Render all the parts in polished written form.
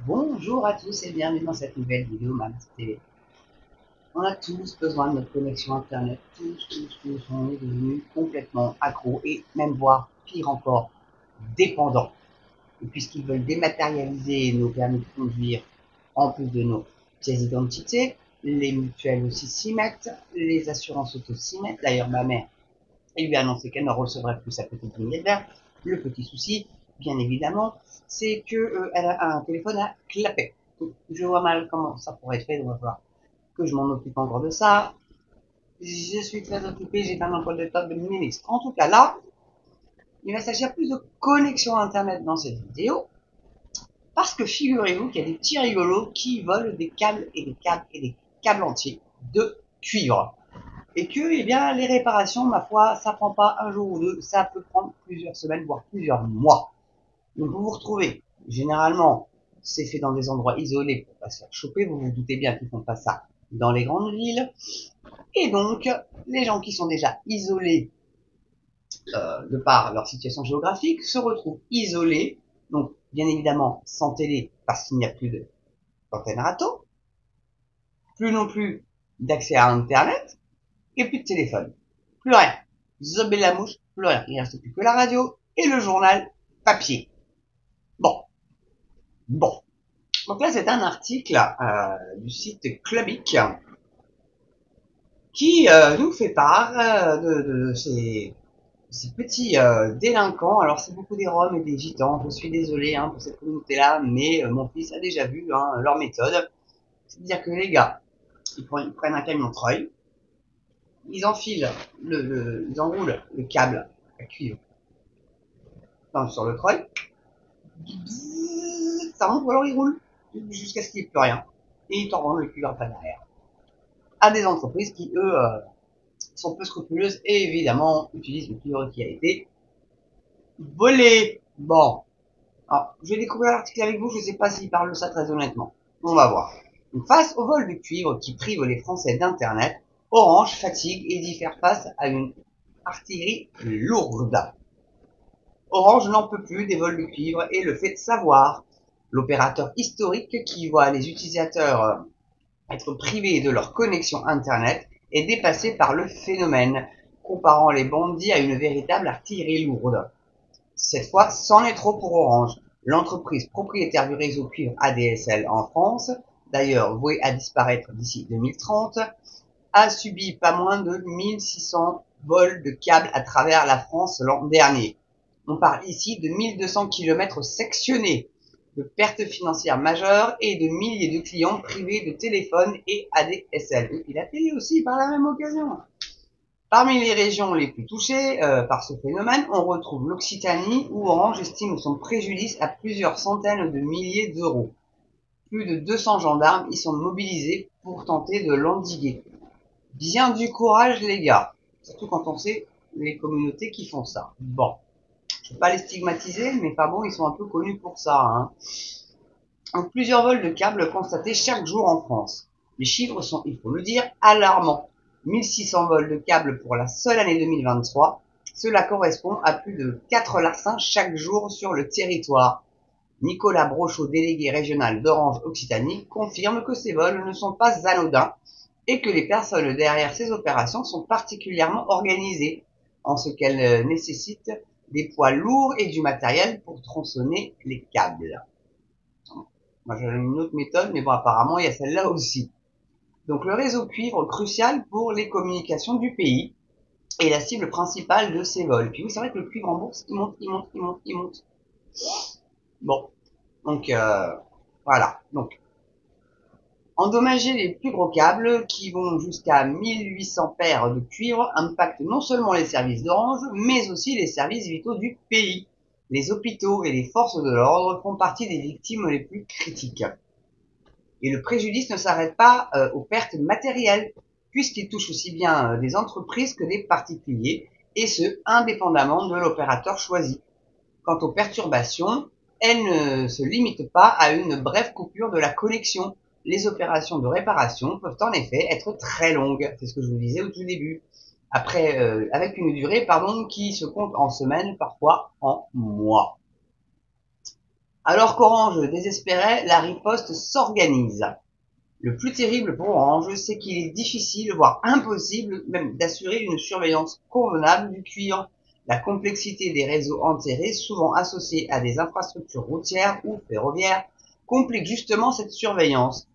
Bonjour à tous et bienvenue dans cette nouvelle vidéo Max TV. On a tous besoin de notre connexion internet, tous, on est devenus complètement accros et même voire pire encore, dépendants. Et puisqu'ils veulent dématérialiser nos permis de conduire en plus de nos pièces d'identité, les mutuelles aussi s'y mettent, les assurances auto s'y mettent. D'ailleurs, ma mère lui a annoncé qu'elle ne recevrait plus sa petite vignette verte. Le petit souci, bien évidemment, c'est qu'elle a un téléphone à clapet. Je vois mal comment ça pourrait être fait, donc il va falloir que je m'en occupe encore de ça. Je suis très occupé, j'ai un emploi de temps de ministre. En tout cas, là, il va s'agir plus de connexion Internet dans cette vidéo, parce que figurez-vous qu'il y a des petits rigolos qui volent des câbles et des câbles et des câbles entiers de cuivre. Et que, eh bien, les réparations, ma foi, ça prend pas un jour ou deux, ça peut prendre plusieurs semaines, voire plusieurs mois. Donc vous vous retrouvez, généralement, c'est fait dans des endroits isolés pour pas se faire choper, vous vous doutez bien qu'ils font pas ça dans les grandes villes. Et donc, les gens qui sont déjà isolés de par leur situation géographique se retrouvent isolés, donc bien évidemment sans télé parce qu'il n'y a plus d'antenne râteau, plus non plus d'accès à Internet, et plus de téléphone. Plus rien. Zob et la mouche, plus rien. Il ne reste plus que la radio et le journal papier. Bon. Bon. Donc là, c'est un article du site Clubic qui nous fait part de ces petits délinquants. Alors, c'est beaucoup des Roms et des Gitans. Je suis désolé pour cette communauté-là, mais mon fils a déjà vu leur méthode. C'est-à-dire que les gars, ils prennent un camion treuil, ils enfilent, ils enroulent le câble à cuivre sur le treuil, ça monte ou alors ils roulent jusqu'à ce qu'il n'y ait plus rien. Et ils t'en rendent le cuivre après derrière. À des entreprises qui, eux, sont peu scrupuleuses et évidemment utilisent le cuivre qui a été volé. Bon. Alors, je vais découvrir l'article avec vous, je ne sais pas s'il parle de ça très honnêtement. On va voir. Donc, face au vol du cuivre qui prive les Français d'Internet, Orange fatigue et dit faire face à une artillerie lourde. Orange n'en peut plus des vols de cuivre et le fait savoir. L'opérateur historique qui voit les utilisateurs être privés de leur connexion Internet est dépassé par le phénomène, comparant les bandits à une véritable artillerie lourde. Cette fois, c'en est trop pour Orange. L'entreprise propriétaire du réseau cuivre ADSL en France, d'ailleurs vouée à disparaître d'ici 2030, a subi pas moins de 1600 vols de câbles à travers la France l'an dernier. On parle ici de 1200 km sectionnés, de pertes financières majeures et de milliers de clients privés de téléphone et ADSL. Et la télé aussi par la même occasion. Parmi les régions les plus touchées par ce phénomène, on retrouve l'Occitanie où Orange estime son préjudice à plusieurs centaines de milliers d'euros. Plus de 200 gendarmes y sont mobilisés pour tenter de l'endiguer. Bien du courage les gars, surtout quand on sait les communautés qui font ça. Bon, je ne vais pas les stigmatiser, mais pas bon, ils sont un peu connus pour ça. Donc, plusieurs vols de câbles constatés chaque jour en France. Les chiffres sont, il faut le dire, alarmants. 1600 vols de câbles pour la seule année 2023, cela correspond à plus de 4 larcins chaque jour sur le territoire. Nicolas Brochot, délégué régional d'Orange Occitanie, confirme que ces vols ne sont pas anodins et que les personnes derrière ces opérations sont particulièrement organisées, en ce qu'elles nécessitent des poids lourds et du matériel pour tronçonner les câbles. Moi j'avais une autre méthode, mais bon apparemment il y a celle-là aussi. Donc le réseau cuivre crucial pour les communications du pays est la cible principale de ces vols. Puis oui, c'est vrai que le cuivre en bourse, il monte, il monte, il monte, il monte. Bon, donc voilà. Donc endommager les plus gros câbles qui vont jusqu'à 1800 paires de cuivre impacte non seulement les services d'Orange, mais aussi les services vitaux du pays. Les hôpitaux et les forces de l'ordre font partie des victimes les plus critiques. Et le préjudice ne s'arrête pas aux pertes matérielles, puisqu'il touche aussi bien des entreprises que des particuliers, et ce, indépendamment de l'opérateur choisi. Quant aux perturbations, elles ne se limitent pas à une brève coupure de la connexion. Les opérations de réparation peuvent en effet être très longues, c'est ce que je vous disais au tout début, avec une durée qui se compte en semaines, parfois en mois. Alors qu'Orange désespérait, la riposte s'organise. Le plus terrible pour Orange, c'est qu'il est difficile, voire impossible, même d'assurer une surveillance convenable du cuivre. La complexité des réseaux enterrés, souvent associés à des infrastructures routières ou ferroviaires, complique justement cette surveillance.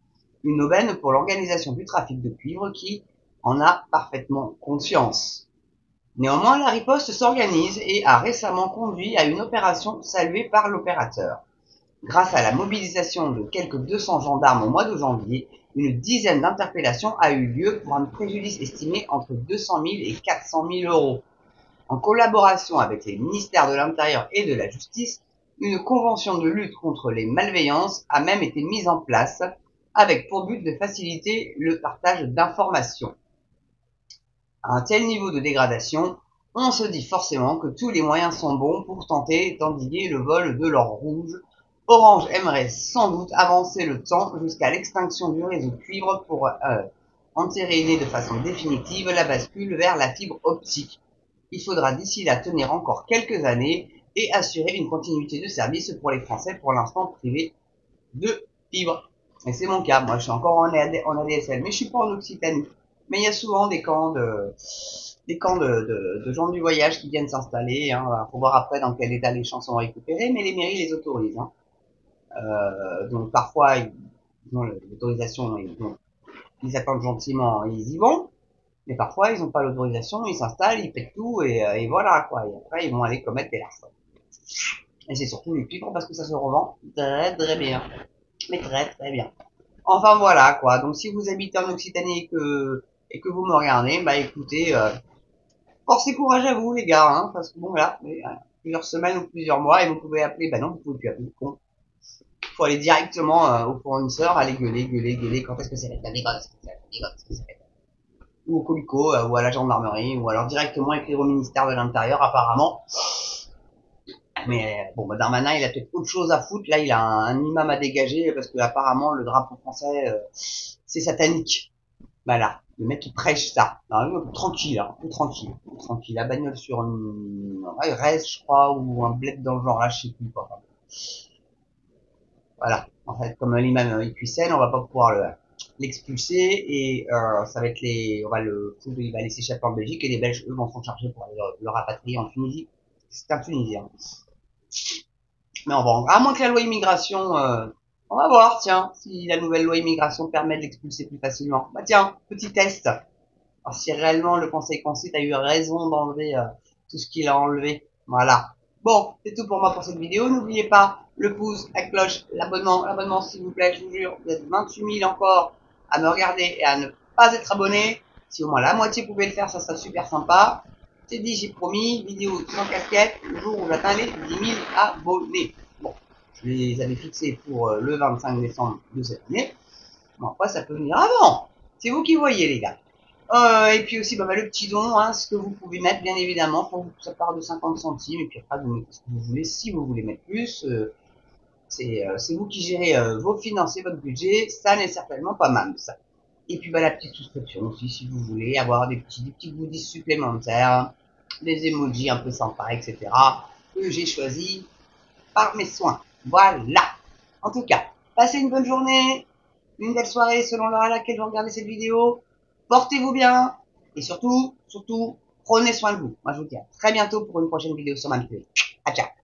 Une aubaine pour l'organisation du trafic de cuivre qui en a parfaitement conscience. Néanmoins, la riposte s'organise et a récemment conduit à une opération saluée par l'opérateur. Grâce à la mobilisation de quelques 200 gendarmes au mois de janvier, une dizaine d'interpellations a eu lieu pour un préjudice estimé entre 200 000 et 400 000 euros. En collaboration avec les ministères de l'Intérieur et de la Justice, une convention de lutte contre les malveillances a même été mise en place, avec pour but de faciliter le partage d'informations. À un tel niveau de dégradation, on se dit forcément que tous les moyens sont bons pour tenter d'endiguer le vol de l'or rouge. Orange aimerait sans doute avancer le temps jusqu'à l'extinction du réseau cuivre pour entériner de façon définitive la bascule vers la fibre optique. Il faudra d'ici là tenir encore quelques années et assurer une continuité de service pour les Français pour l'instant privés de fibre. Et c'est mon cas, moi je suis encore en ADSL, mais je suis pas en Occitanie. Mais il y a souvent des camps de gens du voyage qui viennent s'installer. Hein. Faut voir après dans quel état les champs sont récupérés, mais les mairies les autorisent. Hein. Donc parfois ils ont l'autorisation, ils attendent gentiment, ils y vont. Mais parfois ils n'ont pas l'autorisation, ils s'installent, ils pètent tout et voilà quoi. Et après ils vont aller commettre des larcins. Et c'est surtout les cuivres parce que ça se revend très très bien. Mais très très bien. Enfin voilà quoi. Donc si vous habitez en Occitanie et que vous me regardez, bah écoutez, force et courage à vous les gars, hein, parce que bon là, plusieurs semaines ou plusieurs mois et vous pouvez appeler, bah non, vous pouvez plus appeler, con. Faut aller directement au fournisseur, aller gueuler, quand est-ce que c'est rétabli, quand est-ce que c'est rétabli, quand est-ce que c'est rétabli. Ou au Comico, ou à la gendarmerie, ou alors directement écrire au ministère de l'Intérieur apparemment. Mais bon, bah Darmanin, il a peut-être autre chose à foutre. Là, il a un imam à dégager parce que apparemment le drapeau français, c'est satanique. Voilà, le mec il prêche ça. Non, tranquille, hein, tranquille, tranquille. La bagnole sur une reste, je crois, ou un bled dans le genre là, je sais plus quoi. Voilà, en fait, comme l'imam est cuissenne, on va pas pouvoir l'expulser et ça va être il va aller s'échapper en Belgique et les Belges eux vont s'en charger pour aller le rapatrier en Tunisie. C'est un Tunisien. Mais à moins que la loi immigration, on va voir, tiens, si la nouvelle loi immigration permet de l'expulser plus facilement. Bah tiens, petit test. Alors si réellement le Conseil Concite a eu raison d'enlever tout ce qu'il a enlevé. Voilà. Bon, c'est tout pour moi pour cette vidéo. N'oubliez pas le pouce, la cloche, l'abonnement s'il vous plaît, je vous jure. Vous êtes 28 000 encore à me regarder et à ne pas être abonné. Si au moins la moitié pouvait le faire, ça serait super sympa. C'est dit, j'ai promis, vidéo sans casquette, le jour où j'atteins les 10 000 abonnés. Bon, je les avais fixés pour le 25 décembre de cette année. Bon, après, ça peut venir avant. C'est vous qui voyez, les gars. Et puis aussi, le petit don, hein, ce que vous pouvez mettre, bien évidemment, pour vous, ça part de 50 centimes. Et puis après, vous mettez ce que vous voulez. Si vous voulez mettre plus, c'est vous qui gérez vos finances et votre budget. Ça n'est certainement pas mal, ça. Et puis la petite souscription aussi, si vous voulez avoir des petits goodies supplémentaires, des emojis un peu sympas, etc. que j'ai choisi par mes soins. Voilà. En tout cas, passez une bonne journée, une belle soirée selon l'heure à laquelle vous regardez cette vidéo. Portez-vous bien et surtout, prenez soin de vous. Moi, je vous dis à très bientôt pour une prochaine vidéo sur Manipulé. À ciao.